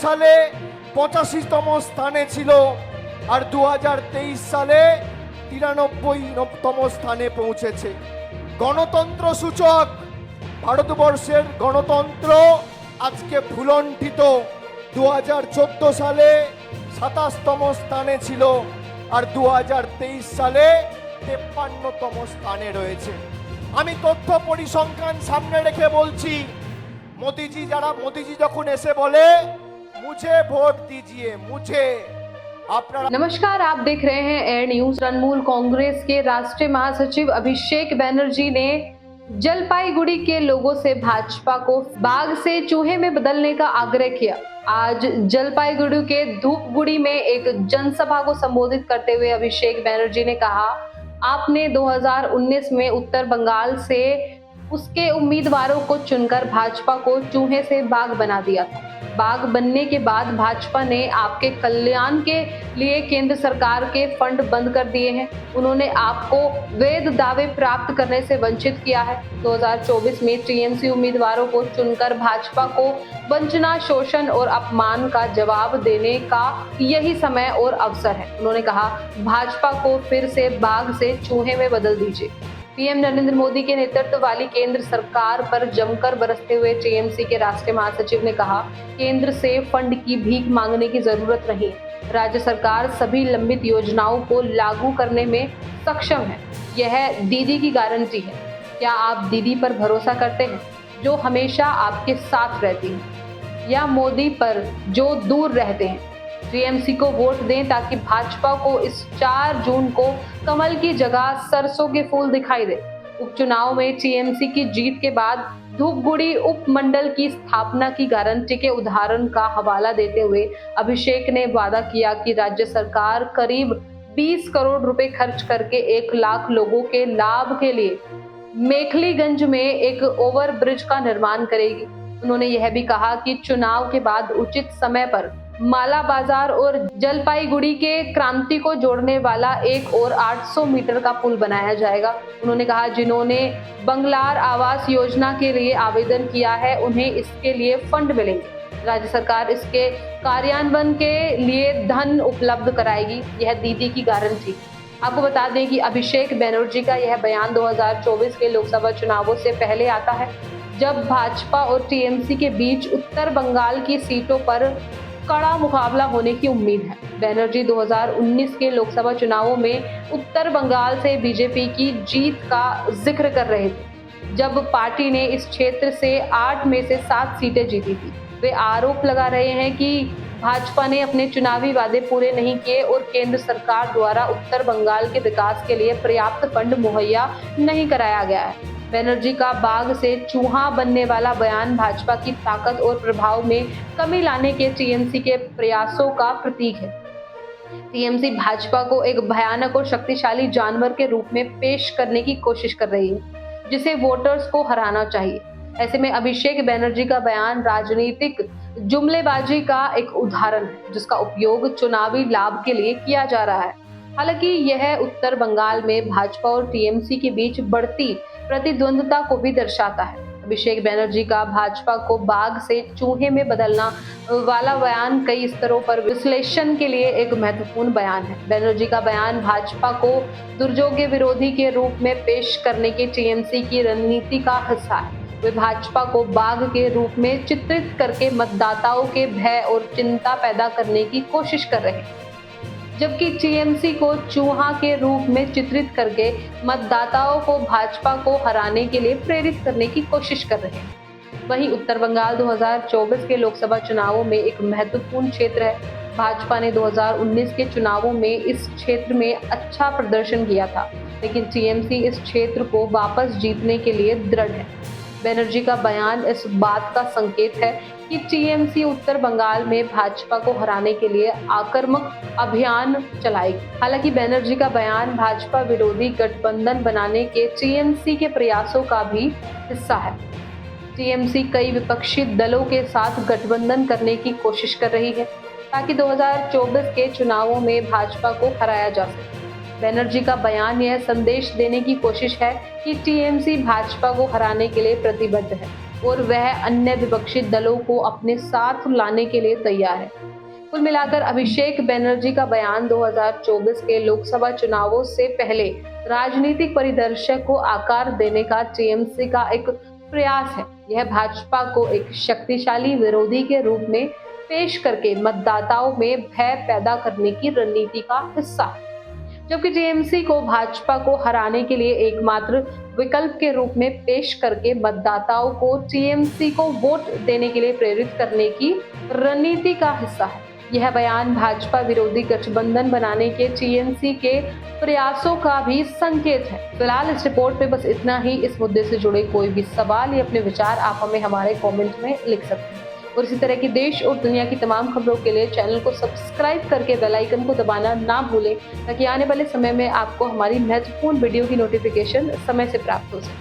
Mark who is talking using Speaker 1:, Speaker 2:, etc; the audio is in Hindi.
Speaker 1: সালে 85তম স্থানে ছিল আর 2023 সালে 93তম স্থানে পৌঁছেছে। গণতন্ত্র সূচক ভারতবর্ষের গণতন্ত্র আজকে ভুলণ্ঠিত। 2014 সালে 27তম স্থানে ছিল আর 2023 সালে 53তম স্থানে রয়েছে। আমি তথ্য পরিসংখ্যান সামনে রেখে বলছি, মোদিজি যখন এসে বলে মুझे ভোট दीजिए मुझे, আপনারা।
Speaker 2: नमस्कार, आप देख रहे हैं एयर न्यूज। तृणमूल कांग्रेस के राष्ट्रीय महासचिव अभिषेक बैनर्जी ने जलपाईगुड़ी के लोगों से भाजपा को बाघ से चूहे में बदलने का आग्रह किया। आज जलपाईगुड़ी के धूपगुड़ी में एक जनसभा को संबोधित करते हुए अभिषेक बैनर्जी ने कहा, आपने 2019 में उत्तर बंगाल से उसके उम्मीदवारों को चुनकर भाजपा को चूहे से बाघ बना दिया था। बाघ बनने के बाद भाजपा ने आपके कल्याण के लिए केंद्र सरकार के फंड बंद कर दिए हैं। उन्होंने आपको वैध दावे प्राप्त करने से वंचित किया है। 2024 में टीएमसी उम्मीदवारों को चुनकर भाजपा को वंचना, शोषण और अपमान का जवाब देने का यही समय और अवसर है। उन्होंने कहा, भाजपा को फिर से बाघ से चूहे में बदल दीजिए। पीएम नरेंद्र मोदी के नेतृत्व वाली केंद्र सरकार पर जमकर बरसते हुए टीएमसी के राष्ट्रीय महासचिव ने कहा, केंद्र से फंड की भीख मांगने की जरूरत नहीं। राज्य सरकार सभी लंबित योजनाओं को लागू करने में सक्षम है। यह दीदी की गारंटी है। क्या आप दीदी पर भरोसा करते हैं, जो हमेशा आपके साथ रहती है, या मोदी पर जो दूर रहते हैं? टीएमसी को वोट दें ताकि भाजपा को इस 4 जून को कमल की जगह सरसों के फूल दिखाई दे। उपचुनाव में टीएमसी की जीत के बाद धूपगुड़ी उपमंडल की स्थापना की गारंटी के उदाहरण का हवाला देते हुए अभिषेक ने वादा किया कि राज्य सरकार करीब 20 करोड़ रुपए खर्च करके 1 लाख लोगों के लाभ के लिए मेखलीगंज में एक ओवर ब्रिज का निर्माण करेगी। उन्होंने यह भी कहा कि चुनाव के बाद उचित समय पर माला बाजार और जलपाईगुड़ी के क्रांति को जोड़ने वाला एक और 800 मीटर का पुल बनाया जाएगा। उन्होंने कहा, जिन्होंने बंगलार आवास योजना के लिए आवेदन किया है उन्हें इसके लिए फंड मिलेंगे। राज्य सरकार इसके कार्यान्वयन के लिए धन उपलब्ध कराएगी। यह दीदी की गारंटी। आपको बता दें कि अभिषेक बैनर्जी का यह बयान 2024 के लोकसभा चुनावों से पहले आता है, जब भाजपा और टीएमसी के बीच उत्तर बंगाल की सीटों पर कड़ा मुकाबला होने की उम्मीद है। बैनर्जी 2019 के लोकसभा चुनावों में उत्तर बंगाल से बीजेपी की जीत का जिक्र कर रहे थे, जब पार्टी ने इस क्षेत्र से 8 में से 7 सीटें जीती थी। वे आरोप लगा रहे हैं कि भाजपा ने अपने चुनावी वादे पूरे नहीं किए और केंद्र सरकार द्वारा उत्तर बंगाल के विकास के लिए पर्याप्त फंड मुहैया नहीं कराया गया है। बैनर्जी का बाघ से चूहा बनने वाला बयान भाजपा की ताकत और प्रभाव में कमी लाने के टीएमसी के प्रयासों का प्रतीक है। टीएमसी भाजपा को एक भयानक और शक्तिशाली जानवर के रूप में पेश करने की कोशिश कर रही है, जिसे वोटर्स को हराना चाहिए। ऐसे में अभिषेक बैनर्जी का बयान राजनीतिक जुमलेबाजी का एक उदाहरण है, जिसका उपयोग चुनावी लाभ के लिए किया जा रहा है। हालांकि यह उत्तर बंगाल में भाजपा और टीएमसी के बीच बढ़ती प्रतिद्वंद्विता को भी दर्शाता है। अभिषेक बैनर्जी का भाजपा को बाघ से चूहे में बदलना वाला बयान कई स्तरों पर विश्लेषण के लिए एक महत्वपूर्ण बयान है। बैनर्जी का बयान भाजपा को दुर्जोग विरोधी के रूप में पेश करने की टीएमसी की रणनीति का हिस्सा है। वे भाजपा को बाघ के रूप में चित्रित करके मतदाताओं के भय और चिंता पैदा करने की कोशिश कर रहे हैं, जबकि टीएमसी को चूहा के रूप में चित्रित करके मतदाताओं को भाजपा को हराने के लिए प्रेरित करने की कोशिश कर रहे हैं। वहीं उत्तर बंगाल 2024 के लोकसभा चुनावों में एक महत्वपूर्ण क्षेत्र है। भाजपा ने 2019 के चुनावों में इस क्षेत्र में अच्छा प्रदर्शन किया था, लेकिन टीएमसी इस क्षेत्र को वापस जीतने के लिए दृढ़ है। बैनर्जी का बयान इस बात का संकेत है कि टीएमसी उत्तर बंगाल में भाजपा को हराने के लिए आक्रामक अभियान चलाएगी। हालांकि बैनर्जी का बयान भाजपा विरोधी गठबंधन बनाने के टीएमसी के प्रयासों का भी हिस्सा है। टीएमसी कई विपक्षी दलों के साथ गठबंधन करने की कोशिश कर रही है, ताकि 2024 के चुनावों में भाजपा को हराया जा सके। बैनर्जी का बयान यह संदेश देने की कोशिश है कि टीएमसी भाजपा को हराने के लिए प्रतिबद्ध है। और वह अन्य विपक्षी दलों को अपने साथ लाने के लिए तैयार है। कुल मिलाकर अभिषेक बैनर्जी का बयान 2024 के लोकसभा चुनावों से पहले राजनीतिक परिदृश्य को आकार देने का टीएमसी का एक प्रयास है। यह भाजपा को एक शक्तिशाली विरोधी के रूप में पेश करके मतदाताओं में भय पैदा करने की रणनीति का हिस्सा है, जबकि टीएमसी को भाजपा को हराने के लिए एकमात्र विकल्प के रूप में पेश करके मतदाताओं को टीएमसी को वोट देने के लिए प्रेरित करने की रणनीति का हिस्सा है। यह बयान भाजपा विरोधी गठबंधन बनाने के टीएमसी के प्रयासों का भी संकेत है। फिलहाल इस रिपोर्ट में बस इतना ही। इस मुद्दे से जुड़े कोई भी सवाल या अपने विचार आप हमें हमारे कमेंट में लिख सकते हैं और इसी तरह की देश और दुनिया की तमाम खबरों के लिए चैनल को सब्सक्राइब करके बेल आइकन को दबाना ना भूलें, ताकि आने वाले समय में आपको हमारी महत्वपूर्ण वीडियो की नोटिफिकेशन समय से प्राप्त हो सके।